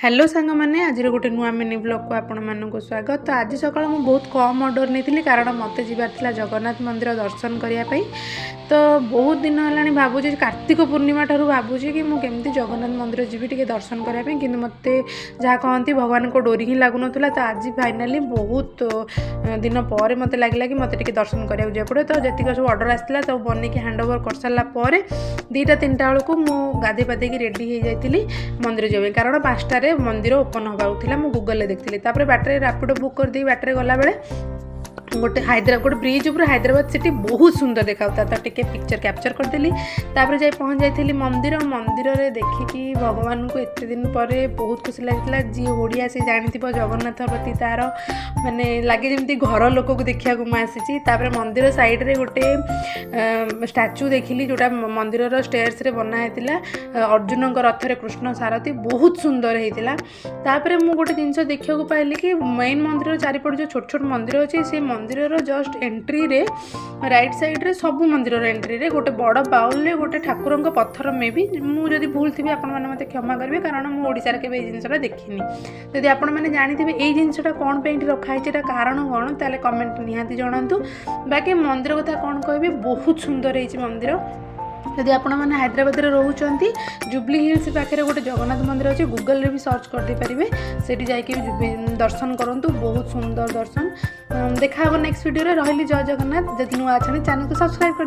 Hello सांग मैंने आज गोटे नुआ मिनी ब्लॉग को आपण मानक स्वागत। तो आज सकाल मुझे बहुत कम ऑर्डर नहीं कारण मत जबार जगन्नाथ मंदिर दर्शन करने। तो बहुत दिन है भावुँ कार्तिक पूर्णिमा ठार भावुँ कि मुझे जगन्नाथ मंदिर जी टे दर्शन करने कि मत जहाँ कहती भगवान को डोरी ही लगुन। तो आज फाइनाली बहुत दिन पर मत लगे कि मत दर्शन कराया पड़े। तो जी सब ऑर्डर आसाला सब बनई हैंड ओवर कर सारापर 2टा 3टा बेलू मुझे गाधे पाधे रेडी हो जाती मंदिर जाए कारण 5टार मंदिर ओपन होगा मु गूगल देखी। बाटे रैपिडो बुक कर दी बाटे गला बेले गोटे गोटे ब्रिज उपर हैदराबाद सिटी बहुत सुंदर देखा तो टिके पिक्चर कैप्चर करदेली। जाई पहुँच जाइली मंदिर रे देखिकी भगवान को एत दिन पर बहुत खुशी लगी। जी ओडिया से जानी जगन्नाथ प्रति तार माने लगे जमी घर लोक को देखा मुझे मंदिर साइड रे गोटे स्टाच्यू देखिली जोटा मंदिर स्टेयर्स रे बना होता अर्जुन रथरे कृष्ण सारथी बहुत सुंदर होता। मु गोटे जिनस देखा पाइली कि मेन मंदिर चारिपट जो छोट छोट मंदिर अच्छे से मंदिर जस्ट एंट्री रे राइट साइड रे सब मंदिर एंट्री रे गोटे बड़ बाउल रे गोटे ठाकुर पत्थर में भी मुझे भूल थी आपण मैंने मत क्षमा करेंगे कारण मुझे ओडिशा के जिनसा देखनी। जदि आपण मैंने जानी ये जिनसा कौन पे रखाई कारण कौन ताले कमेंट निहाती जनातु। बाकी मंदिर कथा कौन कह बहुत सुंदर है मंदिर। यदि आपण मैंने हैदराबाद में रोचंती जुबली हिल्स पाखे गोटे जगन्नाथ मंदिर अच्छे गूगल रे भी सर्च करदे पारे से जाकि दर्शन करूँ बहुत सुंदर दर्शन देखा नेक्स्ट वीडियो रे। रही जय जगन्नाथ। जब नुआ अच्छा चैनल को सब्सक्राइब कर।